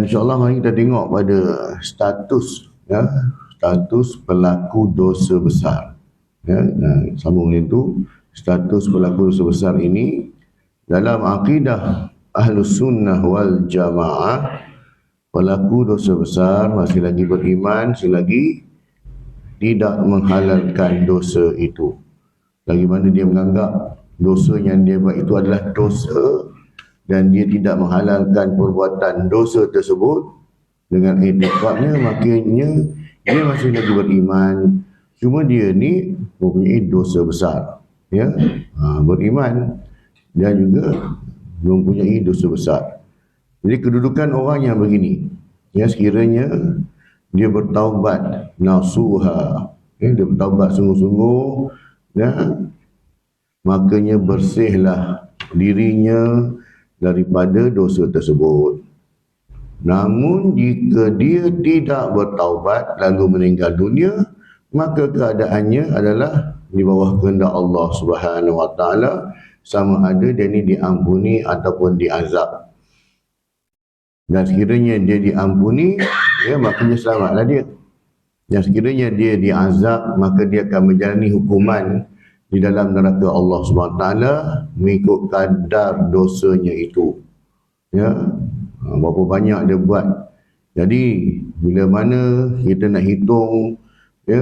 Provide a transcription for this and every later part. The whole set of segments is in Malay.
insyaAllah mari kita tengok pada status, ya, status pelaku dosa besar. Ya, sambung dengan itu, status pelaku dosa besar ini dalam akidah Ahlus Sunnah wal Jamaah, pelaku dosa besar masih lagi beriman selagi tidak menghalalkan dosa itu. Lagi mana dia menganggap dosa yang dia buat itu adalah dosa dan dia tidak menghalalkan perbuatan dosa tersebut dengan etikadnya, makanya dia masih lagi beriman. Cuma dia ni mempunyai dosa besar, ya, beriman dan juga mempunyai dosa besar. Jadi kedudukan orang yang begini, ya, sekiranya dia bertaubat nasuha, ya, dia bertaubat sungguh-sungguh, ya, makanya bersihlah dirinya daripada dosa tersebut. Namun jika dia tidak bertaubat lalu meninggal dunia, maka keadaannya adalah di bawah kehendak Allah Subhanahu wa taala, sama ada dia ni diampuni ataupun diazab. Dan sekiranya dia diampuni, ya, makanya selamatlah dia. Dan sekiranya dia diazab, maka dia akan menjalani hukuman di dalam neraka Allah Subhanahu wa taala mengikut kadar dosanya itu. Ya, berapa banyak dia buat. Jadi bila mana kita nak hitung, ya,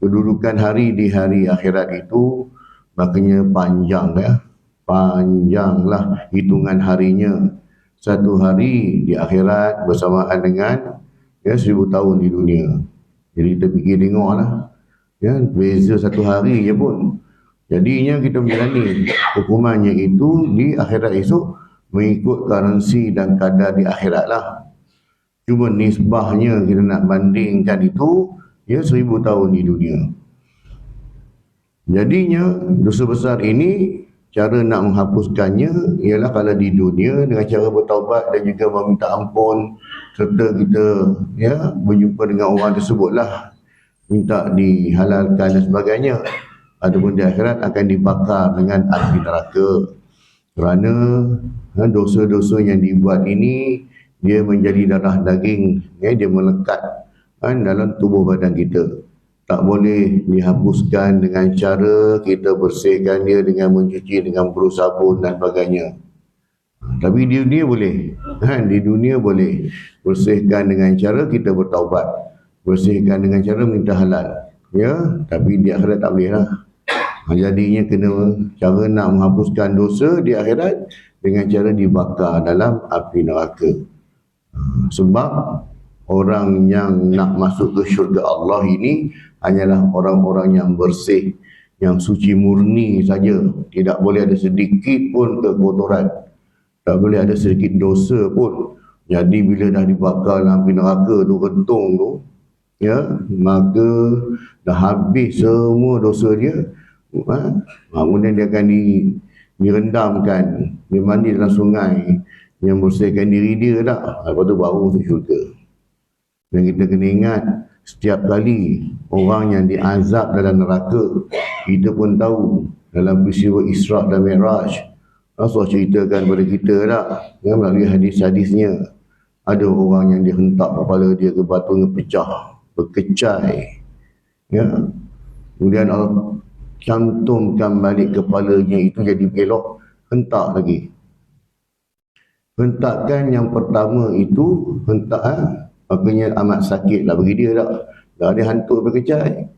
kedudukan hari di hari akhirat itu, makanya panjang, ya. Panjanglah hitungan harinya. Satu hari di akhirat bersamaan dengan, ya, 1000 tahun di dunia. Jadi kita fikir tengoklah, ya, beza satu hari je pun. Jadinya kita menjalani hukumannya itu di akhirat esok mengikut currency dan kadar di akhirat lah. Cuma nisbahnya kita nak bandingkan itu, ya, 1000 tahun di dunia. Jadinya dosa besar ini, cara nak menghapuskannya ialah kalau di dunia dengan cara bertaubat dan juga meminta ampun, serta kita, ya, berjumpa dengan orang tersebutlah, minta dihalalkan dan sebagainya. Adapun di akhirat akan dibakar dengan api neraka. Kerana dosa-dosa yang dibuat ini dia menjadi darah daging, ya, dia melekat dalam tubuh badan kita. Tak boleh dihapuskan dengan cara kita bersihkan dia dengan mencuci dengan bersabun dan sebagainya. Tapi di dunia boleh, di dunia boleh bersihkan dengan cara kita bertaubat, bersihkan dengan cara minta halal, ya. Tapi di akhirat tak boleh lah. Jadinya kena cara nak menghapuskan dosa di akhirat dengan cara dibakar dalam api neraka. Sebab orang yang nak masuk ke syurga Allah ini hanyalah orang-orang yang bersih, yang suci murni saja. Tidak boleh ada sedikit pun kekotoran, tak boleh ada sedikit dosa pun. Jadi bila dah dibakar dalam api neraka tu, rentung tu, ya, maka dah habis semua dosa dia. Kemudian dia akan direndamkan, dia mandi dalam sungai yang bersihkan diri dia dah. Lepas tu baru masuk syurga. Dan kita kena ingat, setiap kali orang yang diazab dalam neraka, kita pun tahu dalam peristiwa Isra' dan Mi'raj, Rasulullah ceritakan kepada kita dah, ya, melalui hadis-hadisnya, ada orang yang dihentak kepala dia ke batu yang pecah, berkecai, ya. Kemudian Allah cantumkan balik kepalanya itu jadi belok, hentak lagi. Hentakan yang pertama itu hentak, maknanya amat sakit lah bagi dia dah dia hantuk berkecai,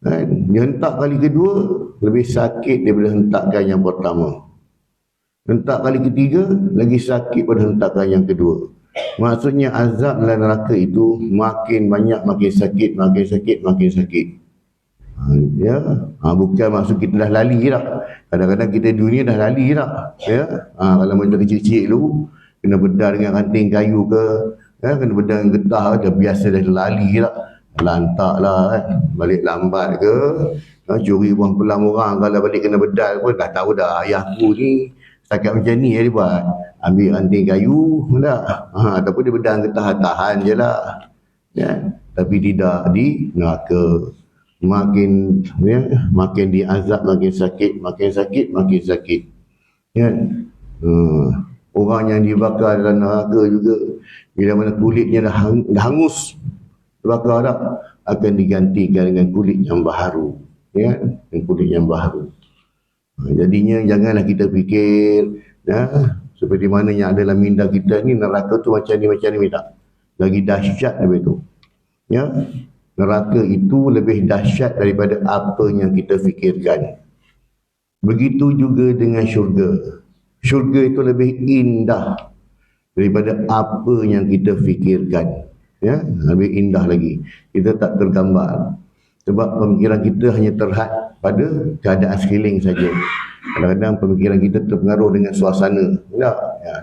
kan? Dia hentak kali kedua lebih sakit daripada hentakan yang pertama. Hentak kali ketiga lagi sakit pada hentakan yang kedua. Maksudnya azab dalam neraka itu makin banyak, makin sakit, makin sakit, makin sakit. Ya, bukan maksud kita dah lali dah. Kadang-kadang kita dunia dah lali dah, ya. Kalau macam kecil-kecil dulu kena bedah dengan ranting kayu ke, ya, kena bedah dengan getah, dah biasa dah lali dah. Lantak lah, balik lambat ke, curi buang pelam orang, kalau balik kena bedal pun dah tahu dah, ayahku ni setakat macam ni dia buat, ambil ranting kayu dah, ataupun dia bedah dengan getah, tahan je lah, ya. Tapi tidak di neraka. Makin, ya, makin diazab makin sakit, makin sakit, makin sakit, ya. Orang yang dibakar dalam neraka juga, bila mana kulitnya dah hangus, dibakar dah, akan digantikan dengan kulit yang baharu. Ya, dengan kulit yang baharu. Jadinya janganlah kita fikir, seperti mana yang ada dalam minda kita ni, neraka tu macam ni tak. Lagi dahsyat daripada itu. Ya, neraka itu lebih dahsyat daripada apa yang kita fikirkan. Begitu juga dengan syurga. Syurga itu lebih indah daripada apa yang kita fikirkan. Ya, lebih indah lagi. Kita tak tergambar. Sebab pemikiran kita hanya terhad pada keadaan sekeliling saja. Kadang-kadang pemikiran kita terpengaruh dengan suasana.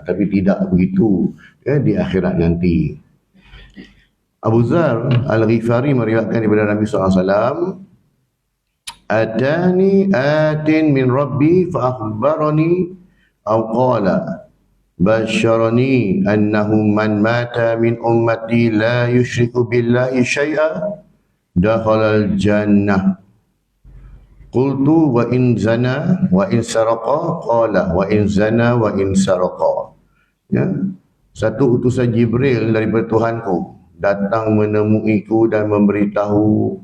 Tapi tidak begitu di akhirat nanti. Abu Dzar Al-Ghifari meriwayatkan daripada Nabi SAW, Atani atin min Rabbi fa akhbarani aw qala basyarani annahu man mata min ummati la yushriku billahi syai'a dakhala al-jannah. Qultu wa in zana wa in saraqa, qala wa in zana wa in saraqa. Ya, satu utusan Jibril daripada Tuhanku datang menemuiku dan memberitahu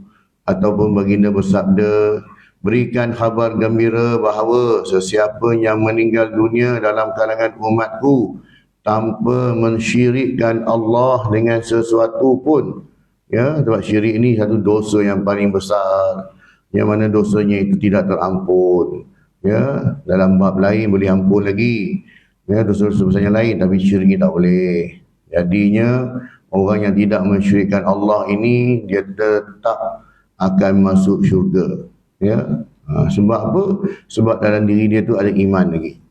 ataupun baginda bersabda, berikan khabar gembira bahawa sesiapa yang meninggal dunia dalam kalangan umatku tanpa mensyirikkan Allah dengan sesuatu pun. Ya, sebab syirik ini satu dosa yang paling besar, yang mana dosanya itu tidak terampun. Ya, dalam bab lain boleh ampun lagi. Ya, dosa-dosa besar yang lain, tapi syirik tak boleh. Jadinya orang yang tidak mensyirikkan Allah ini, dia tetap akan masuk syurga. Ya, sebab apa? Sebab dalam diri dia tu ada iman lagi.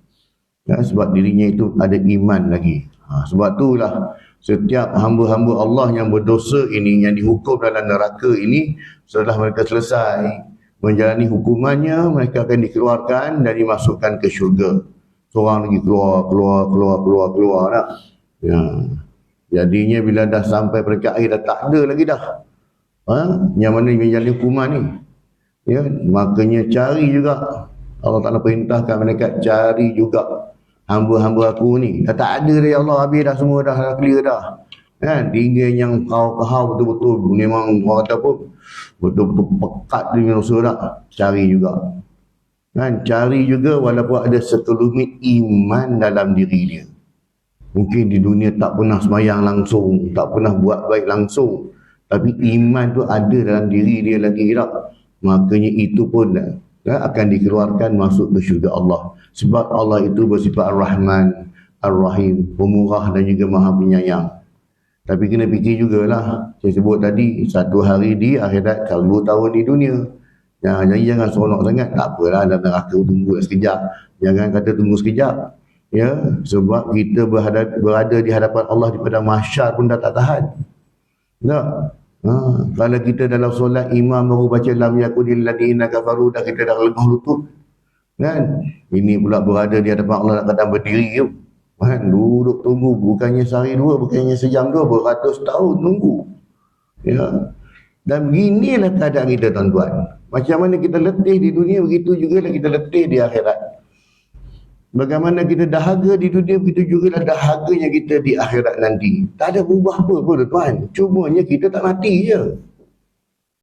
Ya, sebab dirinya itu ada iman lagi. Sebab itulah setiap hamba-hamba Allah yang berdosa ini, yang dihukum dalam neraka ini, setelah mereka selesai menjalani hukumannya, mereka akan dikeluarkan dan dimasukkan ke syurga. Seorang lagi keluar tak? Ya. Jadinya bila dah sampai peringkat akhir, dah tak ada lagi dah. Yang mana menjalani hukuman ni. Ya, makanya cari juga. Allah Ta'ala perintahkan mereka cari juga hamba-hamba aku ni. Dah tak ada dah, ya Allah, habis dah semua dah clear dah. Kan, tinggal yang kau betul-betul memang orang kata apa, betul-betul pekat dengan dosa dah. Cari juga. Kan, cari juga walaupun ada sekelumit iman dalam diri dia. Mungkin di dunia tak pernah sembahyang langsung, tak pernah buat baik langsung, tapi iman tu ada dalam diri dia lagi tak? Makanya itu pun akan dikeluarkan masuk ke syurga Allah. Sebab Allah itu bersifat Ar-Rahman, Ar-Rahim, pemurah dan juga maha penyayang. Tapi kena fikir jugalah, saya sebut tadi, satu hari di akhirat, kalau 2 tahun di dunia. Jangan seronok sangat. Tak apalah, dalam neraka tunggu sekejap. Jangan kata tunggu sekejap. Ya, sebab kita berada di hadapan Allah di padang mahsyar pun dah tak tahan. Tak? Kalau kita dalam solat, imam baru baca lam yakunil ladina kafaru, dah kita dah lengah lutut. Kan? Ini pula berada di hadapan Allah kadang berdiri. Kan? Duduk tunggu, bukannya sehari dua, bukannya sejam dua, beratus tahun tunggu. Ya. Dan beginilah keadaan kita, tuan-tuan. Macam mana kita letih di dunia, begitu juga kita letih di akhirat. Bagaimana kita dahaga di dunia, begitu juga dahaganya kita di akhirat nanti. Tak ada berubah apa pun, tuan. Cumanya kita tak mati je.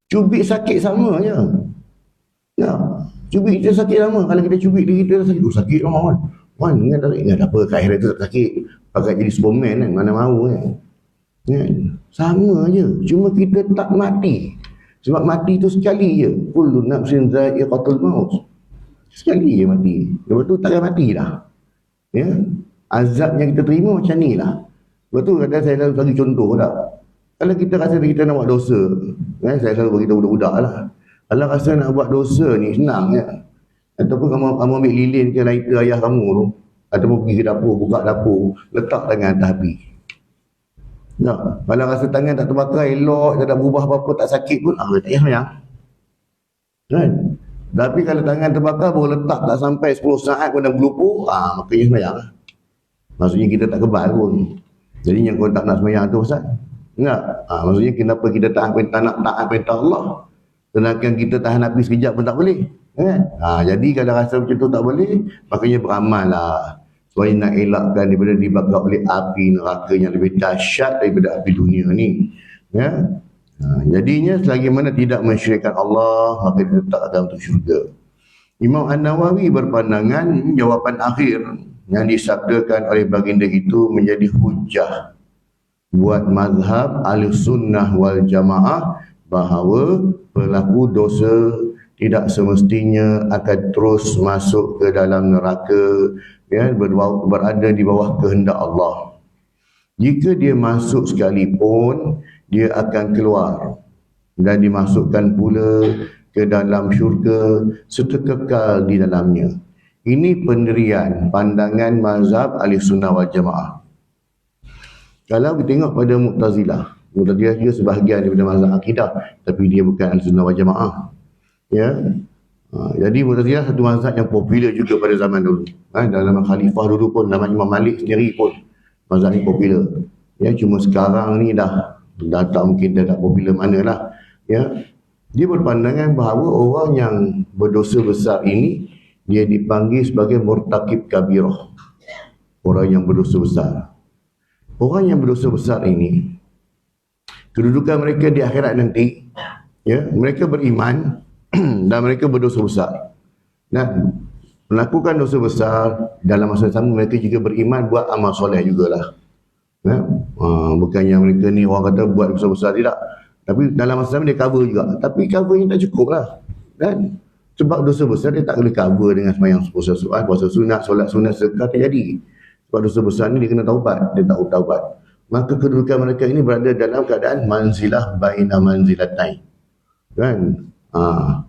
Cubit sakit sama je. Ya. Cubit kita sakit sama. Kalau kita cubit diri kita sakit, sakit lah kan. Wan, ingat apa, kat akhirat tu tak sakit. Pakai jadi Superman kan, mana mahu kan. Ya. Sama je. Cuma kita tak mati. Sebab mati tu sekali je. Kullu nafsin dha'iqatul maut. Sekali je mati. Lepas tu takkan mati dah. Ya. Azab yang kita terima macam ni lah. Lepas tu kadang saya selalu bagi contoh tak. Kalau kita rasa kita nak buat dosa, kan, saya selalu bagi tahu budak-budak lah. Kalau rasa nak buat dosa ni senang ya. Ataupun kamu ambil lilin ke lighter ayah kamu tu, ataupun pergi ke dapur, buka dapur, letak tangan atas api. Tak. Kalau rasa tangan tak terbakar, elok, tak ada berubah apa-apa, tak sakit pun, tak payah semayang. Kan? Tapi kalau tangan terbakar, baru letak tak sampai 10 saat pun dah berlupuh, makanya semayang. Maksudnya kita tak kebal pun. Jadi yang kau tak nak semayang tu pasal? Enggak. Maksudnya kenapa kita tak nak taat perintah Allah? Sedangkan kita tahan api sekejap pun tak boleh. Kan? Jadi kalau rasa macam tu tak boleh, makanya beramal lah. supaya nak elakkan daripada dibakar oleh api neraka yang lebih dahsyat daripada api dunia ni. Ya. Jadinya selagi mana tidak mensyirikkan Allah, maka dia tetap dalam syurga. Imam An-Nawawi berpandangan jawapan akhir yang disabdakan oleh baginda itu menjadi hujah buat mazhab Ahlussunnah wal Jamaah bahawa pelaku dosa tidak semestinya akan terus masuk ke dalam neraka, ya, berada di bawah kehendak Allah. Jika dia masuk sekalipun, dia akan keluar dan dimasukkan pula ke dalam syurga serta kekal di dalamnya. Ini pendirian pandangan mazhab Ahlussunnah wal Jamaah. Kalau kita tengok pada Mu'tazilah juga sebahagian daripada mazhab akidah, tapi dia bukan Ahlussunnah wal Jamaah. Ya. Jadi Mu'tazilah satu mazhab yang popular juga pada zaman dulu. Dalam khalifah dulu pun, nama Imam Malik sendiri pun mazhab ni popular. Ya, cuma sekarang ni dah tak mungkin dah tak popular manalah. Ya. Dia berpandangan bahawa orang yang berdosa besar ini dia dipanggil sebagai murtakib kabirah. Orang yang berdosa besar. Orang yang berdosa besar ini, kedudukan mereka di akhirat nanti, ya, mereka beriman dan mereka berdosa besar. Dan melakukan dosa besar dalam masa yang sama mereka juga beriman buat amal soleh jugalah. Ya? Bukannya mereka ni orang kata buat dosa besar, tidak. Tapi dalam masa sama dia cover juga. Tapi covernya tak cukup lah. Dan sebab dosa besar dia tak boleh cover dengan sembahyang puasa sunat, solat sunat, sedekah tak jadi. Sebab dosa besar ni dia kena taubat. Dia tak taubat. Maka kedudukan mereka ini berada dalam keadaan manzilah baina manzilatain. Kan?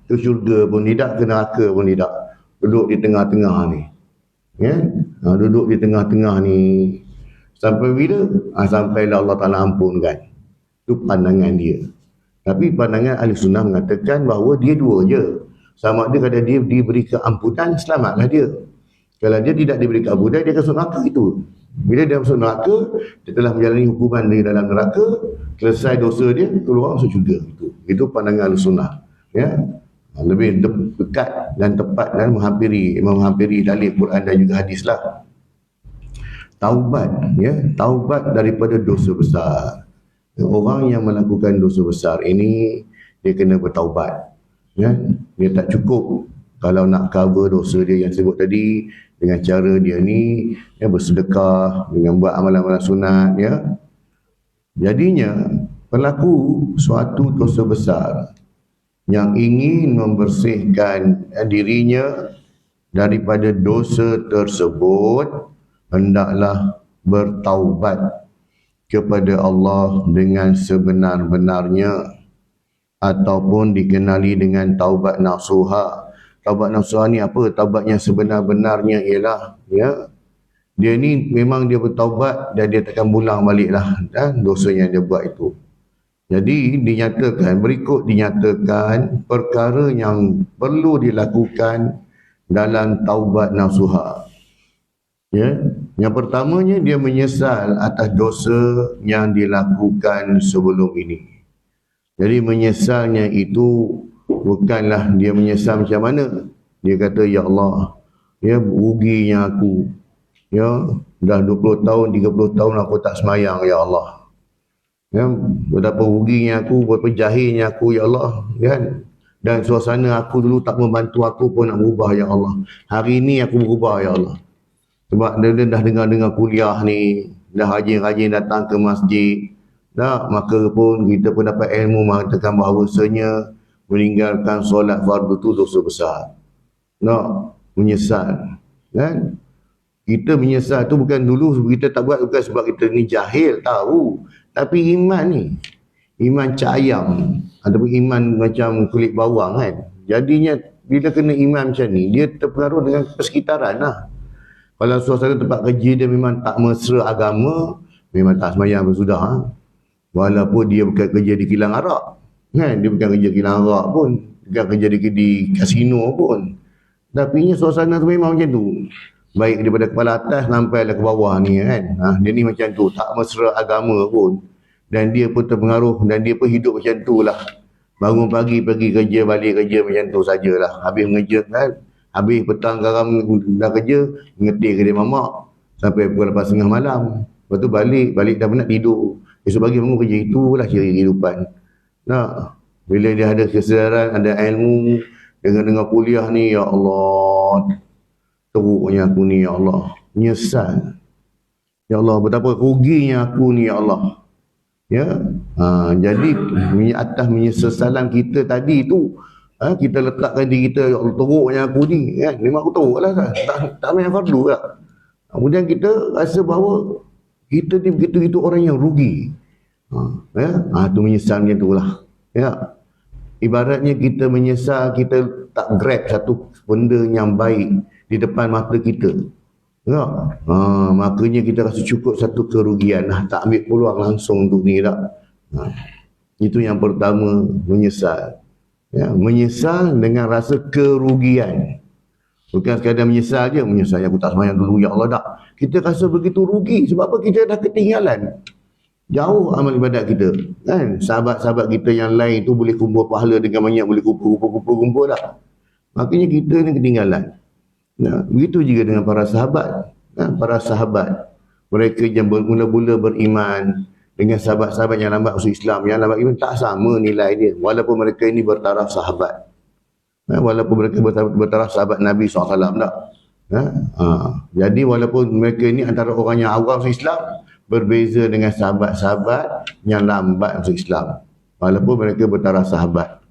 Ke syurga pun tidak, ke neraka pun tidak. Duduk di tengah-tengah ni. Ya? Duduk di tengah-tengah ni. Sampai bila? Sampailah Allah Ta'ala ampunkan. Itu pandangan dia. Tapi pandangan Ahlussunnah mengatakan bahawa dia dua je. Sama ada kalau dia diberi keampunan, selamatlah dia. Kalau dia tidak diberi keampunan, dia akan masuk neraka itu. Bila dia masuk neraka, dia telah menjalani hukuman di dalam neraka, selesai dosa dia, keluar masuk syurga. Itu pandangan Ahlussunnah. Ya. Lebih dekat dan tepat dan menghampiri dalil Quran dan juga hadis lah. Taubat, ya, taubat daripada dosa besar. Orang yang melakukan dosa besar ini, dia kena bertaubat. Ya? Dia tak cukup kalau nak cover dosa dia yang sebut tadi dengan cara dia ni, ya, bersedekah, dengan buat amalan-amalan sunat. Ya? Jadinya, pelaku suatu dosa besar yang ingin membersihkan dirinya daripada dosa tersebut, hendaklah bertaubat kepada Allah dengan sebenar-benarnya, ataupun dikenali dengan taubat nasuha. Taubat nasuha ni apa? Taubat yang sebenar-benarnya ialah, ya, dia ni memang dia bertaubat dan dia takkan ulang baliklah dan dosa yang dia buat itu. Jadi berikut dinyatakan perkara yang perlu dilakukan dalam taubat nasuha. Ya, yang pertamanya dia menyesal atas dosa yang dilakukan sebelum ini. Jadi menyesalnya itu bukanlah dia menyesal macam mana. Dia kata, ya Allah, ya, ruginya aku. Ya, dah 20 tahun, 30 tahun aku tak semayang, ya Allah. Ya, betapa ruginya aku, betapa jahilnya aku, ya Allah, kan? Dan suasana aku dulu tak membantu aku pun nak berubah, ya Allah. Hari ini aku berubah, ya Allah. Sebab dia dah dengar-dengar kuliah ni, dah rajin-rajin datang ke masjid, dah, maka pun kita pun dapat ilmu mengatakan bahawasanya meninggalkan solat fardu tu dosa besar. Nak menyesal, kan? Kita menyesal tu bukan dulu kita tak buat bukan sebab kita ni jahil, tahu. Tapi iman ni, iman cak ayam, ataupun iman macam kulit bawang, kan? Jadinya bila kena iman macam ni, dia terpengaruh dengan persekitaran lah. Kalau suasana tempat kerja dia memang tak mesra agama, memang tak semayang pun sudah. Walaupun dia bukan kerja di kilang arak, kan? Dia bukan kerja kilang arak pun, bukan kerja di kasino pun. Tapi suasana tu memang macam tu. Baik daripada kepala atas sampai ke bawah ni, kan? Dia ni macam tu, tak mesra agama pun. Dan dia pun terpengaruh, dan dia pun hidup macam tu lah. Bangun pagi pergi kerja, balik kerja macam tu sajalah. Habis mengerja, kan? Habis petang garam dah kerja, ngetik kedai mamak. sampai pukul 8.30 malam. Lepas tu balik dah penat tidur. Esok pagi bangun kerja, itulah ciri kehidupan. Nah, bila dia ada kesedaran, ada ilmu, dengan kuliah ni, ya Allah, teruknya aku ni, ya Allah, menyesal. Ya Allah, betapa ruginya aku ni, ya Allah. Ya, jadi atas penyesalan kita tadi tu, kita letakkan diri kita, ya Allah, teruknya aku ni, kan? Memang aku teruk lah, kan? Tak main fardu lah. Kemudian kita rasa bahawa kita ni begitu-begitu orang yang rugi. Tu menyesal macam tu lah. Ya. Ibaratnya kita menyesal, kita tak grab satu benda yang baik di depan mata kita. Ya. Makanya kita rasa cukup satu kerugian. Tak ambil peluang langsung untuk ni tak. Itu yang pertama, menyesal. Ya. Menyesal dengan rasa kerugian. Bukan sekadar menyesal je, menyesal aku tak sembahyang dulu, ya Allah tak. Kita rasa begitu rugi sebab apa? Kita dah ketinggalan. Jauh amal ibadat kita. Kan? Sahabat-sahabat kita yang lain tu boleh kumpul pahala dengan banyak, boleh kumpul dah. Makanya kita ni ketinggalan. Nah, begitu juga dengan para sahabat. Para sahabat, mereka yang mula-mula beriman dengan sahabat-sahabat yang lambat masuk Islam, yang lambat iman, tak sama nilai dia. Walaupun mereka ini bertaraf sahabat. Walaupun mereka bertaraf sahabat Nabi SAW tak. Jadi walaupun mereka ini antara orang yang awam masuk Islam, berbeza dengan sahabat-sahabat yang lambat masuk Islam. Walaupun mereka bertaraf sahabat.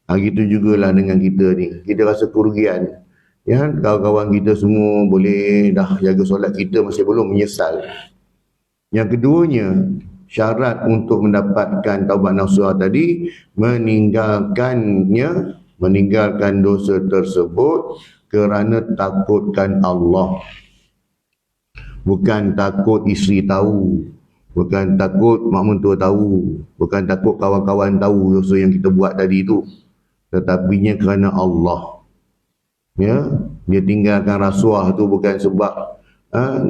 Gitu jugalah dengan kita ni. Kita rasa kerugian. Ya, kawan-kawan kita semua boleh dah jaga solat, kita masih belum, menyesal. Yang keduanya, syarat untuk mendapatkan taubat nasuha tadi, meninggalkan dosa tersebut kerana takutkan Allah. Bukan takut isteri tahu, bukan takut mak mentua tahu, bukan takut kawan-kawan tahu dosa yang kita buat tadi itu, tetapinya kerana Allah. Ya, dia tinggalkan rasuah tu bukan sebab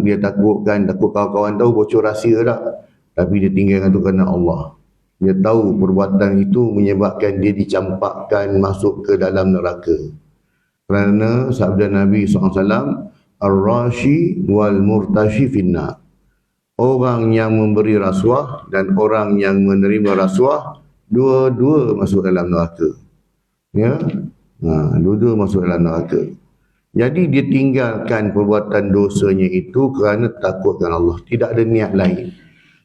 dia takut kawan-kawan tahu bocor rahsia tak, tapi dia tinggalkan tu kerana Allah. Dia tahu perbuatan itu menyebabkan dia dicampakkan masuk ke dalam neraka. Kerana sabda Nabi SAW, Ar-Rashi wal Murtashi finna. Orang yang memberi rasuah dan orang yang menerima rasuah, dua-dua masuk dalam neraka. Ya, dua-dua masuk dalam neraka. Jadi dia tinggalkan perbuatan dosanya itu kerana takutkan Allah. Tidak ada niat lain.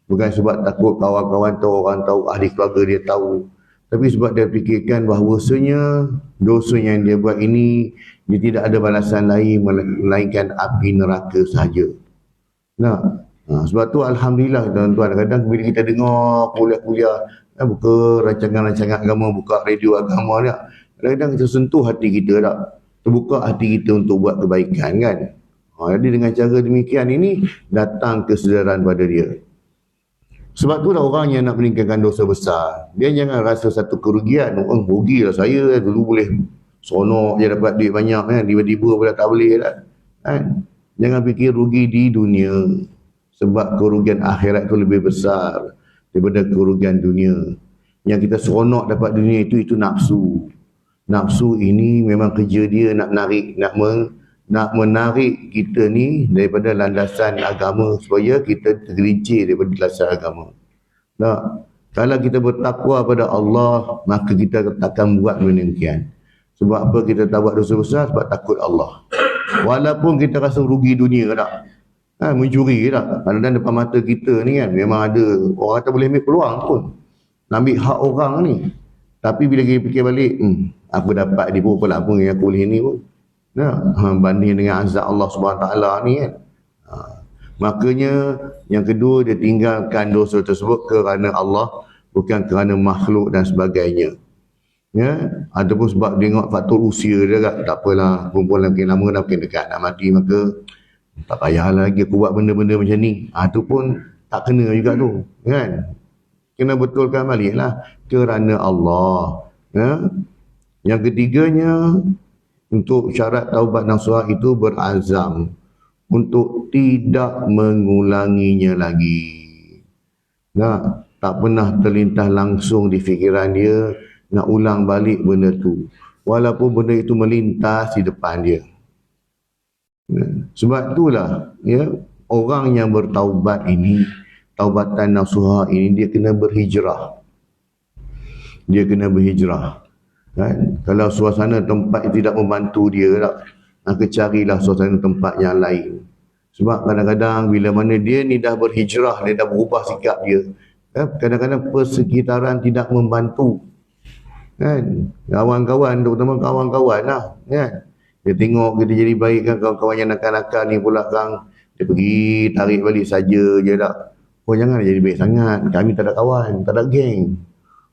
Bukan sebab takut kawan-kawan tahu, orang tahu, ahli keluarga dia tahu. Tapi sebab dia fikirkan bahawasanya dosa yang dia buat ini, dia tidak ada balasan lain melainkan api neraka sahaja. Sebab tu Alhamdulillah tuan-tuan, kadang bila kita dengar kuliah-kuliah, buka rancangan-rancangan agama, buka radio agama ni, kadang-kadang kita sentuh hati kita tak? Terbuka hati kita untuk buat kebaikan kan? Jadi dengan cara demikian ini, datang kesedaran pada dia. Sebab itulah orang yang nak meninggalkan dosa besar, dia jangan rasa satu kerugian. Rugilah saya, dulu boleh sonok je dapat duit banyak kan, tiba-tiba pula tak boleh kan? Jangan fikir rugi di dunia, sebab kerugian akhirat itu lebih besar daripada kerugian dunia. Yang kita seronok dapat dunia itu nafsu. Nafsu ini memang kerja dia nak menarik kita ni daripada landasan agama, supaya kita tergelincir daripada landasan agama. Kalau kita bertakwa pada Allah, maka kita takkan buat demikian. Sebab apa kita tak buat dosa besar? Sebab takut Allah. Walaupun kita rasa rugi dunia tak? Mencuri tak? Kadang-kadang depan mata kita ni kan, memang ada orang kata boleh ambil peluang pun, ambil hak orang ni. Tapi bila kita fikir balik, aku dapat dia pun apa yang aku boleh ni pun. Banding dengan azab Allah SWT ni kan. Makanya yang kedua, dia tinggalkan dosa tersebut kerana Allah, bukan kerana makhluk dan sebagainya. Ya, ataupun sebab dia tengok faktor usia dia tak apalah, perempuan makin lama dah makin dekat nak mati, maka tak payahlah lagi aku buat benda-benda macam ni. Itu pun tak kena juga tu kan. Kena betulkan baliklah kerana Allah. Ya. Yang ketiganya, untuk syarat taubat nasuha itu berazam untuk tidak mengulanginya lagi. Tak pernah terlintas langsung di fikiran dia nak ulang balik benda tu, walaupun benda itu melintas di depan dia. Sebab itulah ya, orang yang bertaubat ini, taubatan nasuha ini, dia kena berhijrah. Dia kena berhijrah. Kan? Kalau suasana tempat tidak membantu dia tak, maka carilah suasana tempat yang lain. Sebab kadang-kadang bila mana dia ni dah berhijrah, dia dah berubah sikap dia, kan? Kadang-kadang persekitaran tidak membantu. Kan? Kawan-kawan, terutama kawan-kawan lah. Kan? Dia tengok kita jadi baik kan, kawan-kawan yang nakal-nakal ni pula kan, dia pergi tarik balik saja je tak. Oh jangan jadi baik sangat, kami tak ada kawan, tak ada geng.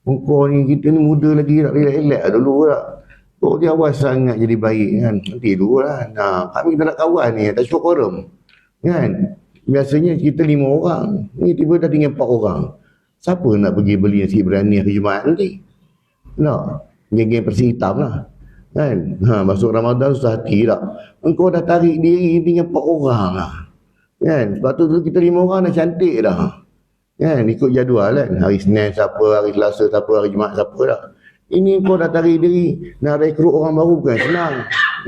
Kau ni, kita ni muda lagi, tak relax-relax dulu tak. Kau dia awal sangat jadi baik kan, nanti dulu lah. Nah, kami tak ada kawan ni, tak cukup quorum. Kan? Biasanya kita 5 orang, ni tiba dah tinggal 4 orang. Siapa nak pergi beli nasi berani hari Jumaat nanti? Nak, geng-geng Persik Hitam lah. Kan? Masuk Ramadan susah hati tak? Engkau dah tarik diri tinggal 4 orang lah. Kan? Sebab tu kita 5 orang dah cantik dah. Kan, ikut jadual kan, hari Senin siapa, hari Selasa siapa, hari Jumaat siapa dah. Ini kau dah tarik diri nak rekrut orang baru bukan senang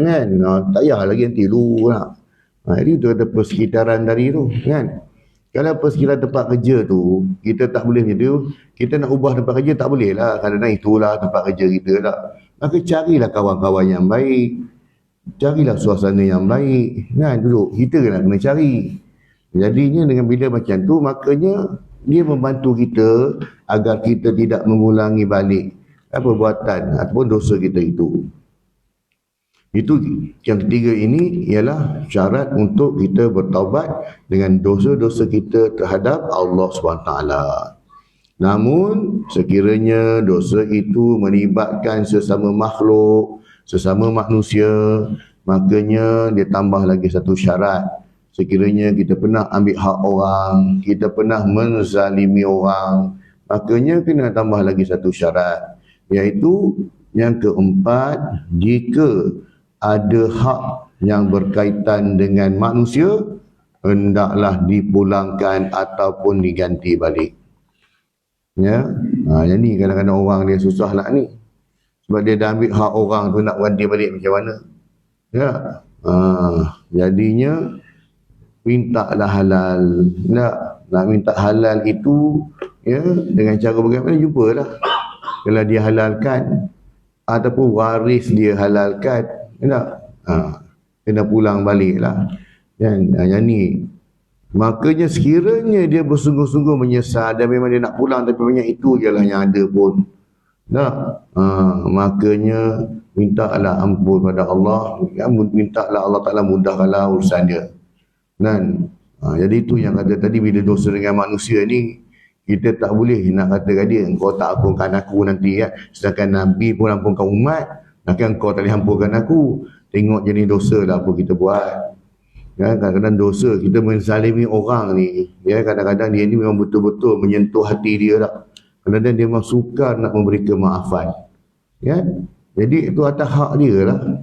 kan. Tak payah lagi nanti dulu lah. Jadi tu ada persekitaran dari tu kan. Kalau persekitaran tempat kerja tu kita tak boleh macam tu, kita nak ubah tempat kerja tak boleh lah, kadang-kadang itulah tempat kerja kita tak. Maka carilah kawan-kawan yang baik, carilah suasana yang baik kan, duduk kita kena cari. Jadinya dengan bila macam tu, makanya dia membantu kita agar kita tidak mengulangi balik perbuatan ataupun dosa kita itu. Itu yang ketiga ini ialah syarat untuk kita bertaubat dengan dosa-dosa kita terhadap Allah SWT. Namun sekiranya dosa itu melibatkan sesama makhluk, sesama manusia, makanya dia tambah lagi satu syarat. Sekiranya kita pernah ambil hak orang, kita pernah menzalimi orang, makanya kena tambah lagi satu syarat, iaitu yang keempat, jika ada hak yang berkaitan dengan manusia, hendaklah dipulangkan ataupun diganti balik. Ya, jadi kadang-kadang orang dia susah nak ni, sebab dia dah ambil hak orang tu, nak ganti balik macam mana? Ya, jadinya mintalah halal. Nak minta halal itu ya dengan cara bagaimana, jumpalah. Kalau dia halalkan ataupun waris dia halalkan, kena pulang baliklah. Kan? Yang ni makanya sekiranya dia bersungguh-sungguh menyesal dan memang dia nak pulang, tapi banyak itu je lah yang ada pun. Makanya mintalah ampun pada Allah, mintalah Allah Ta'ala mudahkanlah urusan dia. Dan jadi itu yang kata tadi, bila dosa dengan manusia ni, kita tak boleh nak kata dia, engkau tak ampunkan aku nanti ya. Sedangkan Nabi pun ampunkan umat, takkan engkau tak boleh ampunkan aku. Tengok jenis dosa lah apa kita buat. Ya, kadang-kadang dosa kita menzalimi orang ni, ya, kadang-kadang dia ni memang betul-betul menyentuh hati dia tak. Kadang-kadang dia memang sukar nak memberi kemaafan. Ya, jadi itu atas hak dia lah.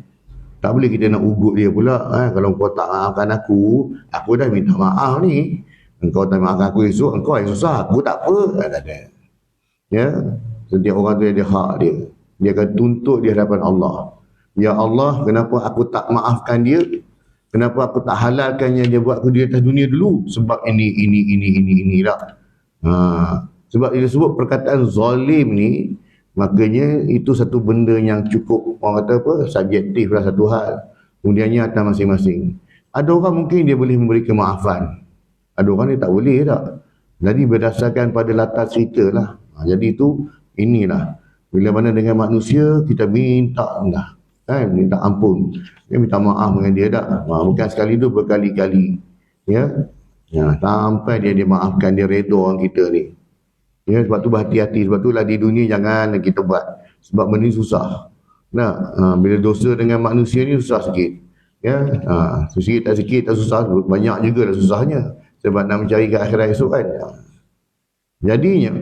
Tak boleh kita nak ugut dia pula. Kalau kau tak maafkan aku dah minta maaf ni. Engkau tak maafkan aku esok, engkau yang susah, aku tak apa. Tak ada. Ya, setiap orang tu ada hak dia. Dia akan tuntut di hadapan Allah. Ya Allah, kenapa aku tak maafkan dia? Kenapa aku tak halalkan yang dia buat aku di atas dunia dulu? Sebab ini tak. Sebab dia sebut perkataan zalim ni, makanya itu satu benda yang cukup, orang kata apa, subjektif lah satu hal. Kemudiannya atas masing-masing. Ada orang mungkin dia boleh memberi kemaafan, ada orang dia tak boleh tak. Jadi berdasarkan pada latar cerita lah. Jadi itu inilah, bila mana dengan manusia kita minta lah, kan, minta ampun, dia minta maaf dengan dia tak. Bukan sekali tu, berkali-kali. Ya, sampai dia maafkan, dia redha orang kita ni. Ya, sebab tu berhati-hati. Sebab tu lah di dunia jangan kita buat. Sebab benda ni susah. Bila dosa dengan manusia ni susah sikit. Ya, sikit tak susah, banyak juga dah susahnya. Sebab nak mencari ke akhirat esok kan. Jadinya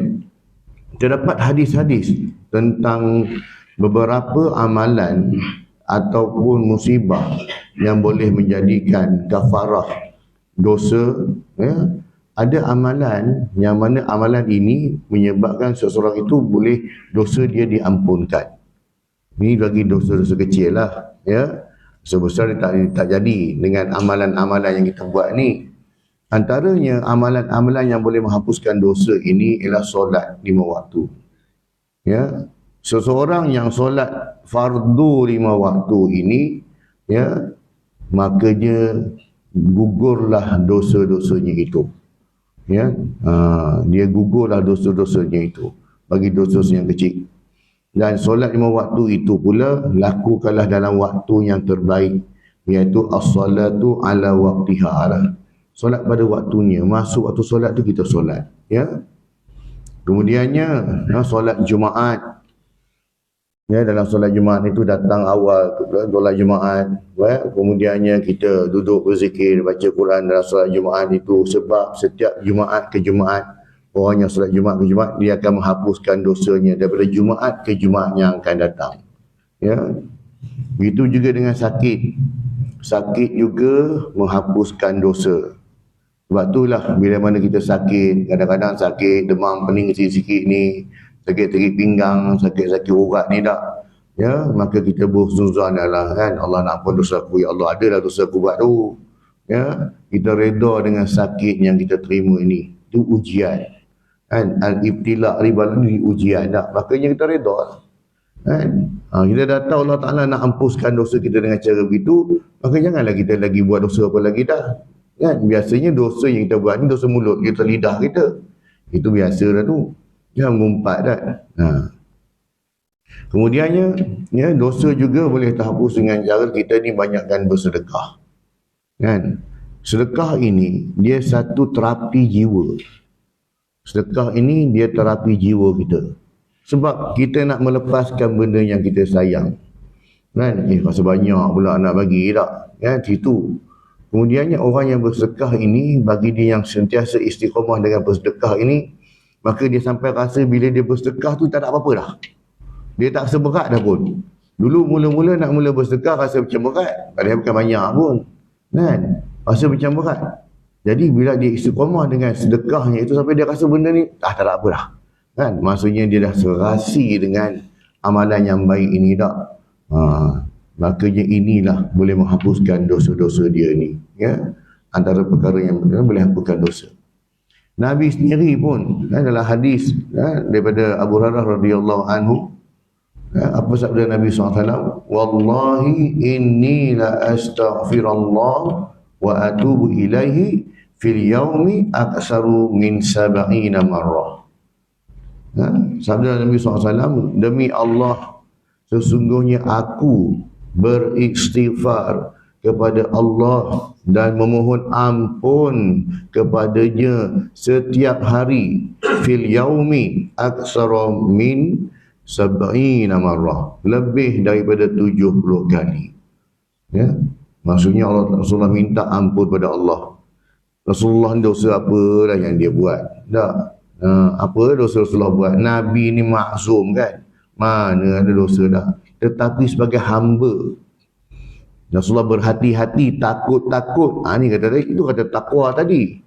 terdapat hadis-hadis tentang beberapa amalan ataupun musibah yang boleh menjadikan kafarah dosa. Ya, ada amalan yang mana amalan ini menyebabkan seseorang itu boleh dosa dia diampunkan. Ini bagi dosa-dosa kecil lah. Ya, sebesar dia tak jadi dengan amalan-amalan yang kita buat ni. Antaranya amalan-amalan yang boleh menghapuskan dosa ini ialah solat 5 waktu. Ya, seseorang yang solat fardu 5 waktu ini, ya, makanya gugurlah dosa-dosanya itu. Ya, dia gugurlah dosa-dosanya itu bagi dosa yang kecil. Dan solat 5 waktu itu pula lakukanlah dalam waktu yang terbaik, iaitu as-salatu ala waqtiha. Solat pada waktunya, masuk waktu solat tu kita solat, ya. Kemudiannya solat Jumaat. Ya, dalam solat Jumaat itu datang awal solat Jumaat, ya. Kemudiannya kita duduk berzikir, baca Quran dalam solat Jumaat itu, sebab setiap Jumaat ke Jumaat, orang yang solat Jumaat ke Jumaat, dia akan menghapuskan dosanya daripada Jumaat ke Jumaat yang akan datang. Ya. Begitu juga dengan sakit. Sakit juga menghapuskan dosa. Sebab itulah bila mana kita sakit, kadang-kadang sakit demam pening sikit-sikit ni, sakit-sakit pinggang, sakit-sakit urat ni tak, ya, maka kita berhusnuzan lah, kan, Allah nak ampun dosa aku, ya Allah, adalah dosa aku buat tu, ya, kita reda dengan sakit yang kita terima ini. Itu ujian, kan, al-ibtila' riba ni ujian tak, makanya kita reda, kan. Kita dah tahu Allah Ta'ala nak ampuskan dosa kita dengan cara begitu, maka janganlah kita lagi buat dosa apa lagi dah. Kan, biasanya dosa yang kita buat ni dosa mulut kita, lidah kita. Itu biasa dah tu. Jangan ngumpat dah. Kemudiannya, ya, dosa juga boleh terhapus dengan cara kita ni banyakkan bersedekah. Kan? Sedekah ini dia satu terapi jiwa. Sedekah ini dia terapi jiwa kita. Sebab kita nak melepaskan benda yang kita sayang. Kan? Rasa banyak pula nak bagi tak? Kan? Situ. Kemudiannya orang yang bersedekah ini, bagi dia yang sentiasa istiqamah dengan bersedekah ini, maka dia sampai rasa bila dia bersedekah tu tak ada apa-apa dah. Dia tak rasa berat dah pun. Dulu mula-mula nak mula bersedekah rasa macam berat, padahal bukan banyak pun. Kan? Rasa macam berat. Jadi bila dia istiqamah dengan sedekahnya itu, sampai dia rasa benda ni tak ada apa dah. Kan? Maksudnya dia dah serasi dengan amalan yang baik ini tak. Makanya inilah boleh menghapuskan dosa-dosa dia ni, ya, antara perkara yang boleh hapuskan dosa. Nabi sendiri pun, dalam hadis daripada Abu Hurairah radhiyallahu anhu, apa sabda Nabi SAW? Wallahi inni la astaghfirullah wa atubu ilaihi fil yaumi aksaru min 70 marrah. Sabda Nabi SAW, demi Allah, sesungguhnya aku beristighfar kepada Allah dan memohon ampun kepadanya setiap hari, fil yaumi aksara min 70 marrah, lebih daripada 70 kali. Ya, maksudnya Rasulullah minta ampun pada Allah. Rasulullah dosa apa lah yang dia buat? Tak. Apa dosa Rasulullah buat? Nabi ni maksum, kan? Mana ada dosa dah. Tetapi sebagai hamba, Rasulullah berhati-hati, takut-takut. Ni kata tadi, itu kata takwa tadi.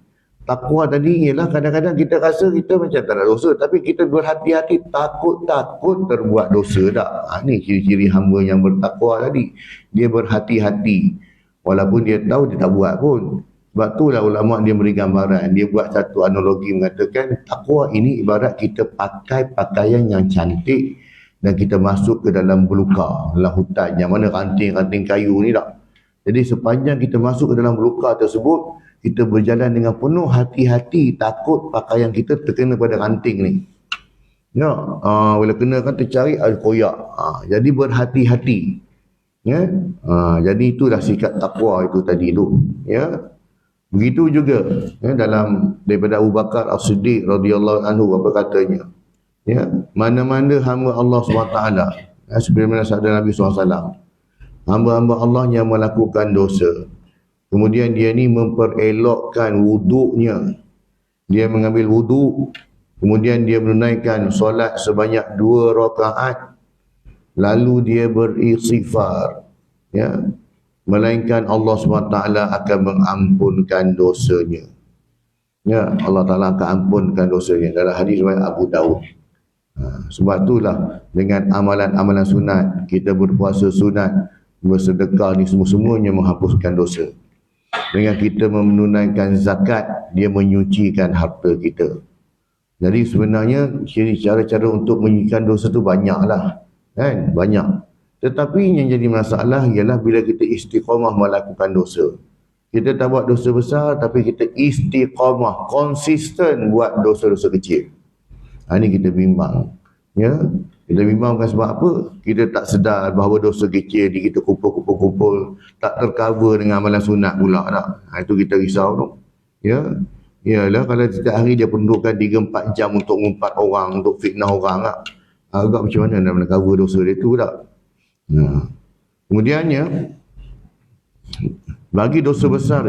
Takwa tadi ialah kadang-kadang kita rasa kita macam tak ada dosa, tapi kita berhati-hati, takut-takut terbuat dosa tak. Ni ciri-ciri hamba yang bertakwa tadi. Dia berhati-hati. Walaupun dia tahu dia tak buat pun. Sebab itulah ulama dia beri gambaran. Dia buat satu analogi mengatakan, takwa ini ibarat kita pakai pakaian yang cantik dan kita masuk ke dalam belukar, dalam hutan yang mana ranting-ranting kayu ni tak. Jadi sepanjang kita masuk ke dalam belukar tersebut, kita berjalan dengan penuh hati-hati, takut pakaian kita terkena pada ranting ni. Ya, bila kena kan tercari koyak. Jadi berhati-hati. Ya, jadi itulah sikap takwa itu tadi tu. Ya, begitu juga ya, dalam daripada Abu Bakar As-Siddiq radhiyallahu anhu, apa katanya? Ya, mana-mana hamba Allah SWT, sebagaimana sabda Nabi SAW, hamba-hamba Allah yang melakukan dosa, kemudian dia ni memperelokkan wuduknya, dia mengambil wuduk, kemudian dia menunaikan solat sebanyak 2 rakaat, lalu dia beristighfar, ya, melainkan Allah SWT akan mengampunkan dosanya. Ya, Allah Ta'ala akan ampunkan dosanya. Dalam hadis riwayat Abu Daud. Sebab itulah dengan amalan-amalan sunat, kita berpuasa sunat, bersedekah ni, semua-semuanya menghapuskan dosa. Dengan kita menunaikan zakat, dia menyucikan harta kita. Jadi sebenarnya cara-cara untuk menyucikan dosa tu banyaklah, kan? Banyak. Tetapi yang jadi masalah ialah bila kita istiqamah melakukan dosa. Kita tak buat dosa besar, tapi kita istiqamah, konsisten buat dosa-dosa kecil. Ini kita bimbang. Ya, kita bimbang bukan sebab apa? Kita tak sedar bahawa dosa kecil di kita kumpul, tak tercover dengan amalan sunat pula tak. Itu kita risau tu. Ya. Yalah, kalau setiap hari dia perlukan 3-4 jam untuk ngumpat orang, untuk fitnah orang tak. Agak macam mana nak cover dosa dia tu tak? Kemudiannya, bagi dosa besar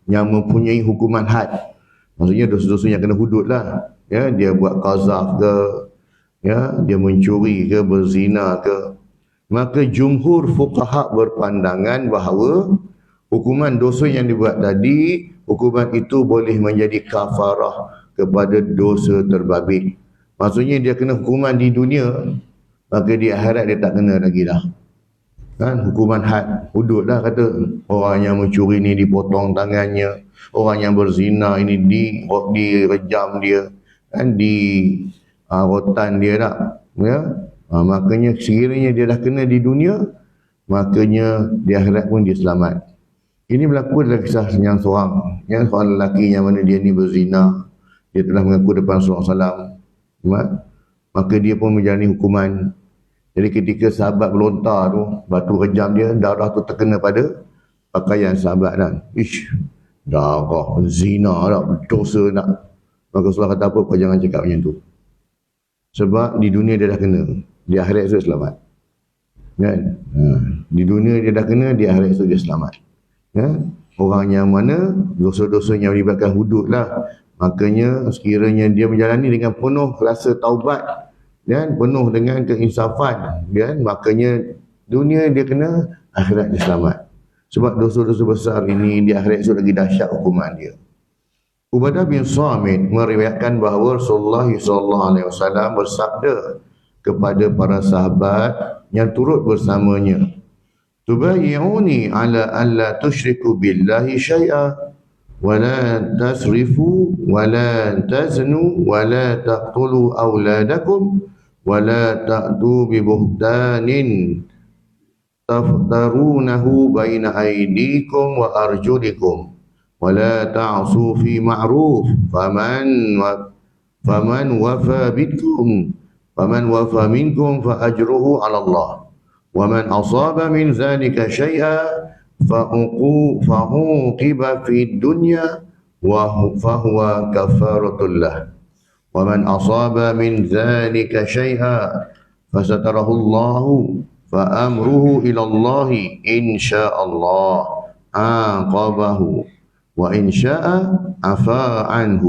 yang mempunyai hukuman had, maksudnya dosa-dosa yang kena hudud lah. Ya, dia buat qazaf ke, ya, dia mencuri ke, berzina ke, maka jumhur fuqaha berpandangan bahawa hukuman dosa yang dibuat tadi, hukuman itu boleh menjadi kafarah kepada dosa terbabit. Maksudnya dia kena hukuman di dunia, maka di akhirat dia tak kena lagi dah. Kan, hukuman had, hudud dah kata. Orang yang mencuri ni dipotong tangannya, orang yang berzina ini direjam dia, kan, di rotan dia tak. Ya? Makanya sekiranya dia dah kena di dunia, makanya di akhirat pun dia selamat. Ini berlaku dalam kisah yang seorang lelaki yang mana dia ni berzina, dia telah mengaku depan Rasulullah SAW, maka dia pun menjalani hukuman. Jadi ketika sahabat melontar tu, batu rejam dia, darah tu terkena pada pakaian sahabat kan. Darah, zina tak, dosa tak. Maka Rasulullah kata apa? Kau jangan cakap macam tu. Sebab di dunia dia dah kena, di akhirat itu dia selamat. Kan? Di dunia dia dah kena, di akhirat itu dia selamat. Ya? Orang yang mana dosa-dosa yang melibatkan hudud lah, makanya sekiranya dia menjalani dengan penuh rasa taubat dan penuh dengan keinsafan, dan makanya dunia dia kena, akhirat dia selamat. Sebab dosa-dosa besar ini di akhirat itu lagi dahsyat hukuman dia. Ubadah bin Samit meriwayatkan bahawa Rasulullah SAW bersabda kepada para sahabat yang turut bersamanya, "Tubayyi'uni ala alla tusyriku billahi syai'a wa la tasrifu wa la taznu wa la taqtulu awladakum wa la ta'tu bi buhtanin taftarunahu baina aydikum wa arjulikum wa la ta'su fi ma'ruf faman wafa minkum fa ajruhu 'ala Allah wa man asaba min dhalika syai'a fa'uqiba fi dunya wa fahuwa kafaratul lah. وَمَنْ أَصَابَ مِنْ ذَلِكَ شَيْئًا فَسَتَرَهُ اللَّهُ فَأَمْرُهُ إِلَى اللَّهِ إِنْ شَاءَ اللَّهُ عَاقَبَهُ وَإِنْ شَاءَ عَفَا عَنْهُ."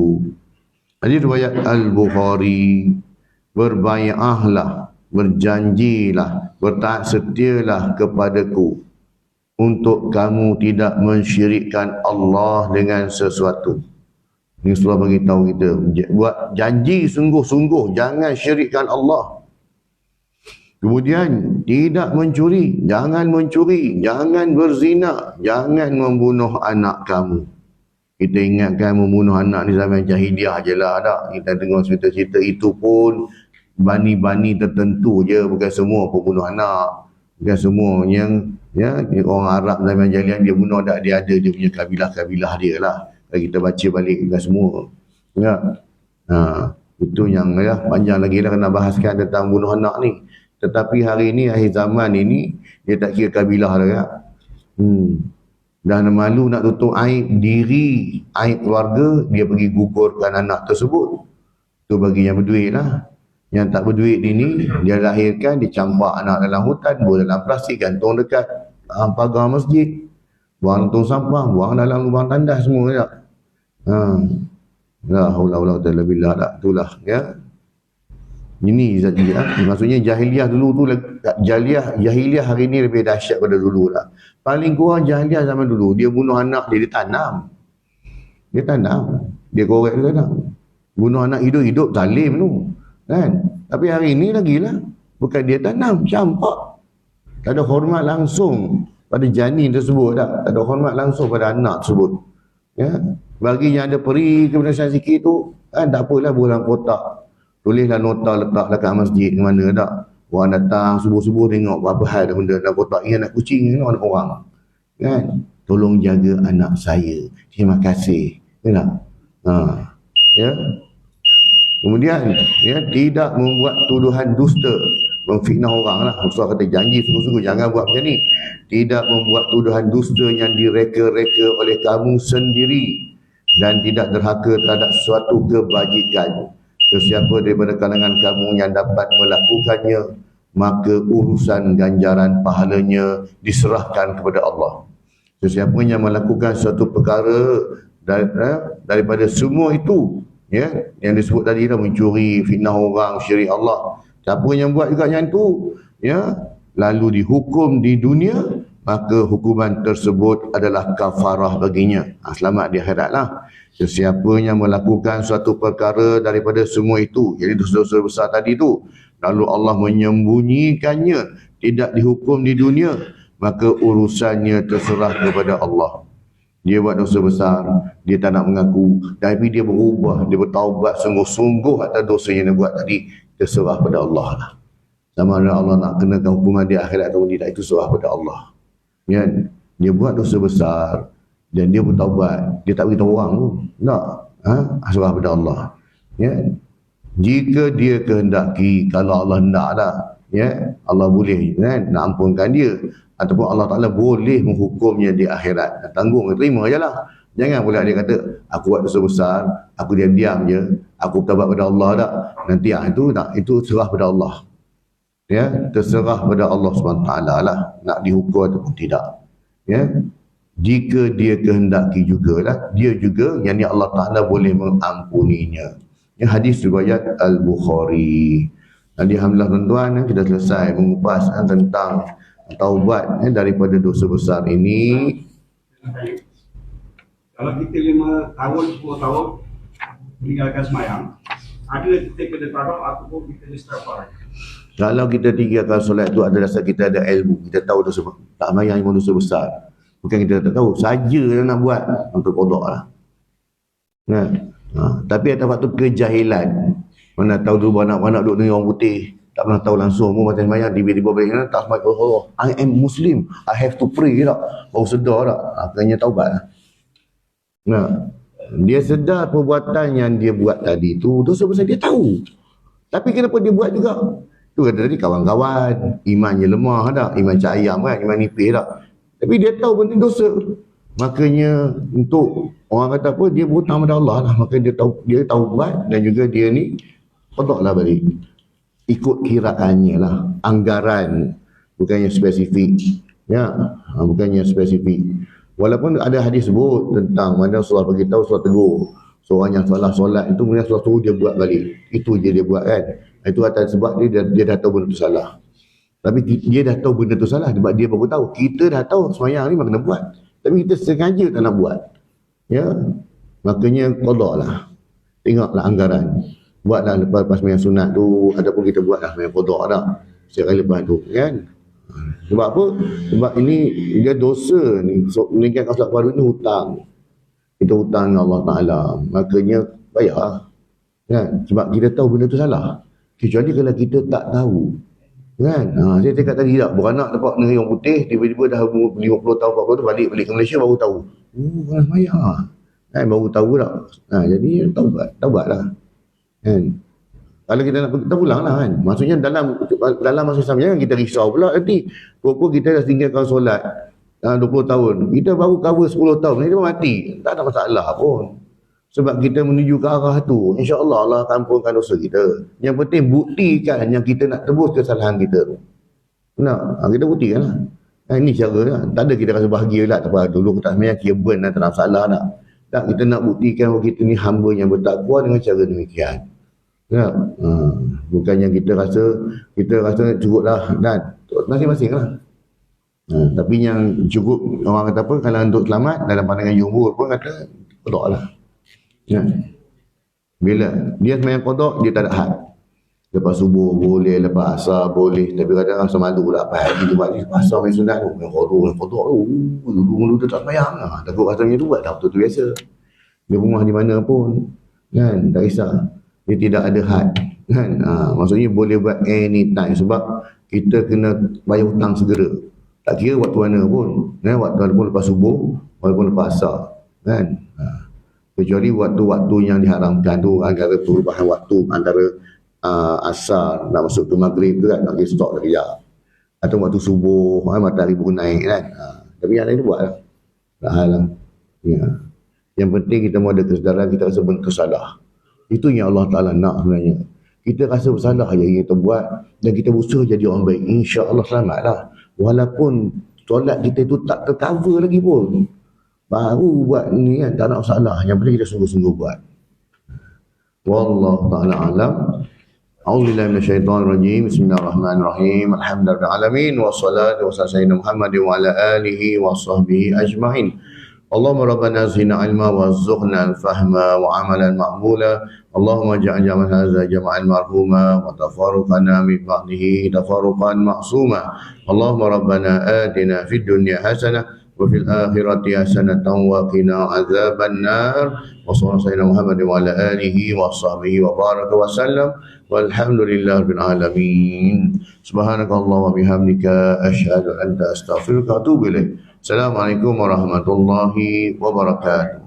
Hadis riwayat Al-Bukhari. Berbai'ahlah, berjanjilah, bertaat setialah kepadaku untuk kamu tidak mensyirikkan Allah dengan sesuatu. Ini Rasulullah bagi tahu kita, buat janji sungguh-sungguh, jangan syirikkan Allah. Kemudian tidak mencuri, jangan berzina, jangan membunuh anak kamu. Kita ingatkan membunuh anak di zaman jahiliah je lah tak. Kita dengar cerita-cerita itu pun bani-bani tertentu je, bukan semua pembunuh anak. Bukan semua yang orang Arab zaman jahiliah dia bunuh tak, dia ada dia punya kabilah-kabilah dia lah. Kalau kita baca balik, bukan semua. Ya. Itu yang panjang lagi lah kena bahaskan tentang bunuh anak ni. Tetapi hari ini, akhir zaman ini, dia tak kira kabilah dah kan. Dah malu nak tutup aib diri, aib keluarga, dia pergi gugurkan anak tersebut. Itu bagi yang berduit lah. Yang tak berduit ini, dia lahirkan, dia campak anak dalam hutan, buang dalam plastik, gantung dekat pagar masjid. Buang tong sampah, buang dalam lubang tandas semua tak. La haula wala quwwata illa billah tak. Itulah ya. Ini maksudnya jahiliah dulu tu, jahiliah hari ni lebih dahsyat pada dulu lah. Paling kurang jahiliah zaman dulu, dia bunuh anak dia tanam. Dia korek dia tanam. Bunuh anak hidup-hidup zalim tu. Kan? Tapi hari ni lagi lah, bukan dia tanam, campak. Tak ada hormat langsung. pada janin tersebut tak ada hormat langsung pada anak tersebut. Ya, bagi yang ada peri kebenaran sikit tu kan tak apalah, buang kotak, tulislah nota, letaklah kat masjid mana tak. Orang datang subuh-subuh tengok apa hal dah benda dalam kotak ni, anak kucing ni anak orang. Kan? Tolong jaga anak saya. Terima kasih. Ya tak? Ya. Kemudian ya, tidak membuat tuduhan dusta, memfitnah orang lah. Rasulullah kata janji sungguh-sungguh jangan buat macam ni. Tidak membuat tuduhan dusta yang direka-reka oleh kamu sendiri dan tidak derhaka terhadap suatu kebajikan. Sesiapa daripada kalangan kamu yang dapat melakukannya, maka urusan ganjaran pahalanya diserahkan kepada Allah. Sesiapa yang melakukan suatu perkara daripada semua itu, ya, yang disebut tadi dah, mencuri, fitnah orang, syirik Allah, siapa yang buat juga yang itu, ya, lalu dihukum di dunia, maka hukuman tersebut adalah kafarah baginya. Selamat di akhirat lah. Sesiapa yang melakukan suatu perkara daripada semua itu, jadi dosa-dosa besar tadi tu, lalu Allah menyembunyikannya, tidak dihukum di dunia, maka urusannya terserah kepada Allah. Dia buat dosa besar, dia tak nak mengaku, tapi dia berubah, dia bertaubat sungguh-sungguh atas dosa yang dia buat tadi, terserah pada Allah lah. Sama ada Allah nak kenakan hukuman di akhirat atau tidak, itu serah pada Allah. Ya, dia buat dosa besar dan dia bertaubat, dia tak beritahu orang pun. Tak, serah pada Allah. Ya. Jika dia kehendaki, kalau Allah hendaklah, ya, Allah boleh kan nak ampunkan dia, ataupun Allah Ta'ala boleh menghukumnya di akhirat. Tanggung, terima je lah. Jangan pula dia kata, aku buat dosa besar, aku diam-diam je, aku bertaubat pada Allah tak, nanti itu serah pada Allah. Ya, terserah pada Allah SWT lah, nak dihukum ataupun tidak. Ya, jika dia kehendaki jugalah, dia juga, yang ni Allah Ta'ala boleh mengampuninya. Ya, hadis riwayat Al-Bukhari. Jadi alhamdulillah tuan-tuan, kita selesai mengupas tentang taubat daripada dosa besar ini. Kalau kita 5 tahun, 10 tahun meninggalkan semayang, ada kita kena taruh ataupun kita istighfar. Kalau kita tinggalkan solat tu ada dasar kita ada ilmu, kita tahu dosa, tak semayang pun dosa besar. Bukan kita tak tahu, saja nak buat untuk qada lah. Tapi ada waktu kejahilan, mana tahu dulu anak-anak duduk dengan orang putih, tak pernah tahu langsung pun macam semayang, tiba-tiba balik tak semayang, oh, I am Muslim, I have to pray tak, baru sedar tak, akhirnya taubat lah. Dia sedar perbuatan yang dia buat tadi tu dosa besar, dia tahu, tapi kenapa dia buat juga. Tu kata tadi kawan-kawan, imannya lemah tak, iman cak ayam kan, iman nipis tak, tapi dia tahu benda dosa. Makanya untuk orang kata apa, dia berhutang pada Allah lah, maka dia tahu buat, dan juga dia ni qada lah balik, ikut kiraannya lah, anggaran, bukannya spesifik. Ya, bukannya spesifik. Walaupun ada hadis sebut tentang mana Rasulullah beritahu, Rasulullah tegur seorang yang salah solat itu, kemudian Rasulullah suruh dia buat balik. Itu je dia buat kan. Itu atas sebab dia dah tahu benda tu salah. Tapi dia dah tahu benda tu salah sebab dia baru tahu. Kita dah tahu semayang ni kena buat, tapi kita sengaja tak nak buat. Ya, makanya qada lah. Tengoklah anggaran. Buatlah lepas semayang sunat tu, ataupun kita buatlah semayang qada dah setiap kali lepas tu kan. Sebab apa? Sebab ini dia dosa ni, meninggalkan solat fardu ni hutang. Kita hutang dengan Allah Ta'ala, makanya bayar kan? Sebab kita tahu benda tu salah. Kecuali kalau kita tak tahu kan. Saya cakap tadi tak, beranak dapat negeri orang putih, tiba-tiba dah 50 tahun 40 tahun balik ke Malaysia baru tahu, orang semayang kan, baru tahu tak. Jadi taubat lah kan. Kalau kita nak kita pulang lah kan. Maksudnya dalam masa sama, jangan kita risau pula nanti pokok kita dah tinggalkan solat 20 tahun, kita baru cover 10 tahun, kita mati, tak ada masalah pun. Sebab kita menuju ke arah tu, insya-Allah Allah akan ampunkan dosa kita. Yang penting buktikan yang kita nak tebus kesalahan kita tu. Kita buktikan lah. Ini cara lah. Tak ada kita rasa bahagia lah, tak apa, dulu kita sebenarnya kira burn lah, tak ada masalah nak. Tak, kita nak buktikan bahawa kita ni hamba yang bertakwa dengan cara demikian. Bukan yang kita rasa cukup lah, dan masing-masing lah. Tapi yang cukup, orang kata apa, kalau untuk selamat dalam pandangan jumhur pun kata qada lah. Ya. Bila dia semayang qada, dia tak ada had. Lepas subuh boleh, lepas asar boleh. Tapi kadang rasa malu lah pagi tu balik asar main sunat tu. Yang kotor tu. Dulu tu tak sembahyang lah. Takut rasanya tu buat tak betul-betul biasa. Di rumah di mana pun. Kan, tak kisah. Dia tidak ada had. Kan, maksudnya boleh buat anytime. Sebab kita kena bayar hutang segera. Tak kira waktu mana pun. Kan, waktu mana pun lepas subuh, walaupun lepas asar. Kan. Kecuali waktu-waktu yang diharamkan tu antara perubahan waktu antara asar nak masuk ke maghrib tu kan, nak pergi stop dah kejap, atau waktu subuh matahari baru naik kan. Tapi yang lain tu buat lah, tak hal lah. Ya. Yang penting kita mau ada kesedaran, kita rasa bersalah. Itu yang Allah Ta'ala nak sebenarnya. Kita rasa bersalah je kita buat dan kita berusaha jadi orang baik, insya-Allah selamat lah. Walaupun solat kita itu tak tercover lagi pun, baru buat ni kan, tak nak masalah. Yang penting kita sungguh-sungguh buat. Wallahu ta'ala alam. A'udzubillahi minasyaitonir rajim. Bismillahirrahmanirrahim. Alhamdulillahil alamin wassalatu wassalamu Muhammadin wa ala alihi wa sahbihi ajma'in. Allahumma rabbana zidna ilma warzuqna al-fahma wa amalan maqbula. Allahumma ja'al jamal hadza jama'an marhuma wa tafarruqana min ba'dihi tafarruqan ma'suma. Allahumma rabbana atina fid dunya hasanah وفي الآخرة حسنة وقنا عذاب النار وصلى الله على محمد وعلى آله وصحبه وبارك وسلم والحمد لله رب العالمين سبحانك اللهم وبحمدك أشهد أن لا إله إلا أنت أستغفرك وأتوب إليك السلام عليكم ورحمة الله وبركاته.